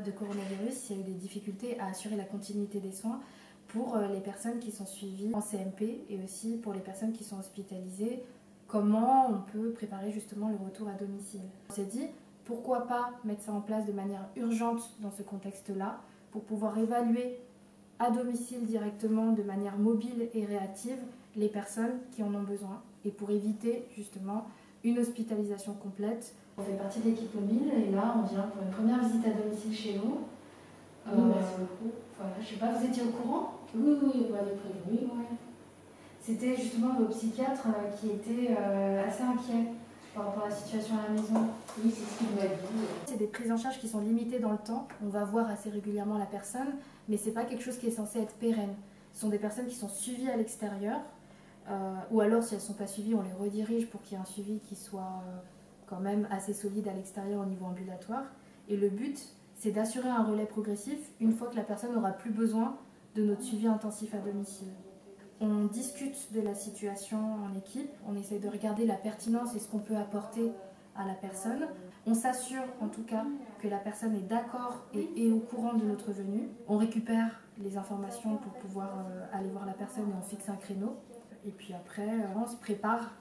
de coronavirus, il y a eu des difficultés à assurer la continuité des soins pour les personnes qui sont suivies en CMP et aussi pour les personnes qui sont hospitalisées. Comment on peut préparer justement le retour à domicile. On s'est dit, pourquoi pas mettre ça en place de manière urgente dans ce contexte-là pour pouvoir évaluer à domicile directement, de manière mobile et réactive, les personnes qui en ont besoin et pour éviter justement une hospitalisation complète. On fait partie de l'équipe mobile et là on vient pour une première visite à domicile chez nous. Oui, merci beaucoup. Voilà, je sais pas, vous étiez au courant? Oui, on m'avait prévenu. Ouais. C'était justement vos psychiatres qui étaient assez inquiets par rapport à la situation à la maison. Oui, c'est ce qu'il m'a dit. C'est des prises en charge qui sont limitées dans le temps. On va voir assez régulièrement la personne, mais c'est pas quelque chose qui est censé être pérenne. Ce sont des personnes qui sont suivies à l'extérieur, ou alors si elles ne sont pas suivies, on les redirige pour qu'il y ait un suivi qui soit quand même assez solide à l'extérieur au niveau ambulatoire. Et le but, c'est d'assurer un relais progressif une fois que la personne n'aura plus besoin de notre suivi intensif à domicile. On discute de la situation en équipe, on essaie de regarder la pertinence et ce qu'on peut apporter à la personne. On s'assure en tout cas que la personne est d'accord et est au courant de notre venue. On récupère les informations pour pouvoir aller voir la personne et on fixe un créneau. Et puis après, on se prépare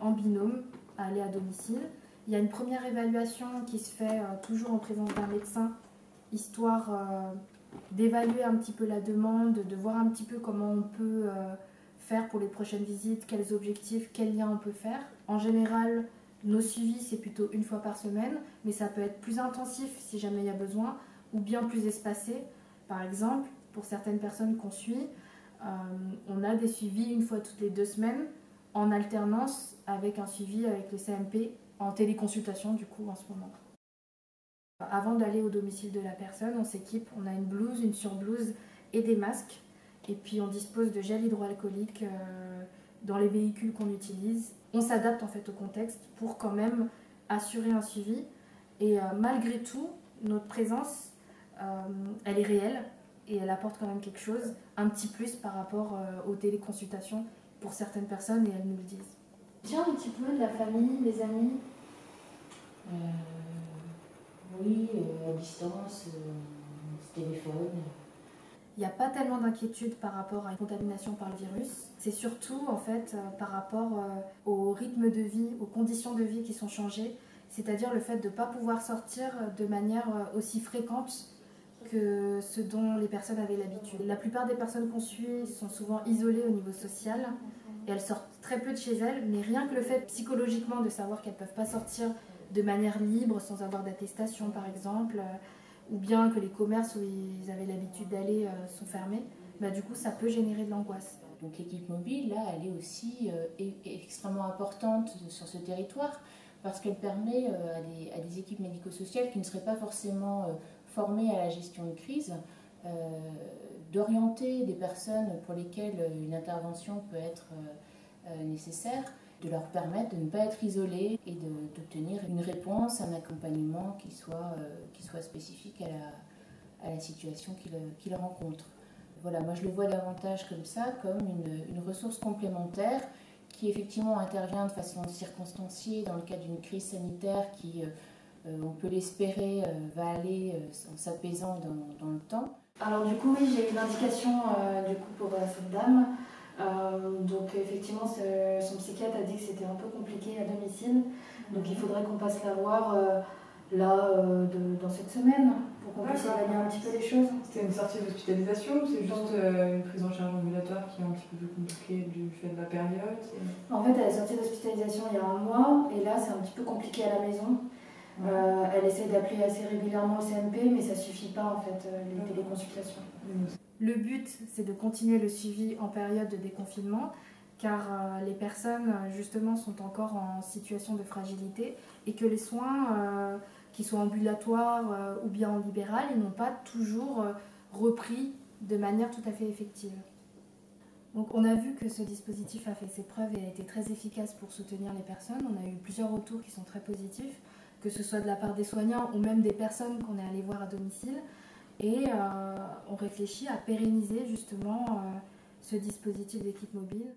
en binôme à aller à domicile. Il y a une première évaluation qui se fait toujours en présence d'un médecin, histoire d'évaluer un petit peu la demande, de voir un petit peu comment on peut faire pour les prochaines visites, quels objectifs, quels liens on peut faire. En général, nos suivis, c'est plutôt une fois par semaine, mais ça peut être plus intensif si jamais il y a besoin, ou bien plus espacé. Par exemple, pour certaines personnes qu'on suit, on a des suivis une fois toutes les 2 semaines, en alternance avec un suivi avec le CMP, en téléconsultation du coup en ce moment. Avant d'aller au domicile de la personne, on s'équipe, on a une blouse, une surblouse et des masques. Et puis on dispose de gel hydroalcoolique dans les véhicules qu'on utilise. On s'adapte en fait au contexte pour quand même assurer un suivi. Et malgré tout, notre présence, elle est réelle et elle apporte quand même quelque chose, un petit plus par rapport aux téléconsultations pour certaines personnes et elles nous le disent. Tiens un petit peu de la famille, des amis. Oui, à distance, téléphone. Il n'y a pas tellement d'inquiétude par rapport à une contamination par le virus. C'est surtout en fait par rapport au rythme de vie, aux conditions de vie qui sont changées. C'est-à-dire le fait de ne pas pouvoir sortir de manière aussi fréquente que ce dont les personnes avaient l'habitude. La plupart des personnes qu'on suit sont souvent isolées au niveau social et elles sortent très peu de chez elles, mais rien que le fait psychologiquement de savoir qu'elles ne peuvent pas sortir de manière libre sans avoir d'attestation par exemple, ou bien que les commerces où ils avaient l'habitude d'aller sont fermés, bah, du coup ça peut générer de l'angoisse. Donc l'équipe mobile, là, elle est aussi extrêmement importante sur ce territoire parce qu'elle permet à des équipes médico-sociales qui ne seraient pas forcément formées à la gestion de crise d'orienter des personnes pour lesquelles une intervention peut être nécessaire, de leur permettre de ne pas être isolés et d'obtenir une réponse, un accompagnement qui soit spécifique à la situation qu'ils rencontrent. Voilà, moi je le vois davantage comme ça, comme une ressource complémentaire qui effectivement intervient de façon circonstanciée dans le cadre d'une crise sanitaire qui, on peut l'espérer, va aller en s'apaisant dans le temps. Alors du coup, oui, j'ai eu l'indication pour cette dame. Donc effectivement, son psychiatre a dit que c'était un peu compliqué à domicile. Donc il faudrait qu'on passe la voir dans cette semaine pour qu'on puisse évaluer un petit peu les choses. C'était une sortie d'hospitalisation ou c'est juste une prise en charge ambulatoire qui est un petit peu plus compliquée du fait de la période? En fait, elle est sortie d'hospitalisation il y a 1 mois et là c'est un petit peu compliqué à la maison. Elle essaie d'appeler assez régulièrement au CMP, mais ça suffit pas en fait, les téléconsultations. Le but, c'est de continuer le suivi en période de déconfinement, car les personnes justement sont encore en situation de fragilité et que les soins, qu'ils soient ambulatoires ou bien en libéral, ils n'ont pas toujours repris de manière tout à fait effective. Donc on a vu que ce dispositif a fait ses preuves et a été très efficace pour soutenir les personnes. On a eu plusieurs retours qui sont très positifs, que ce soit de la part des soignants ou même des personnes qu'on est allé voir à domicile. Et on réfléchit à pérenniser justement ce dispositif d'équipe mobile.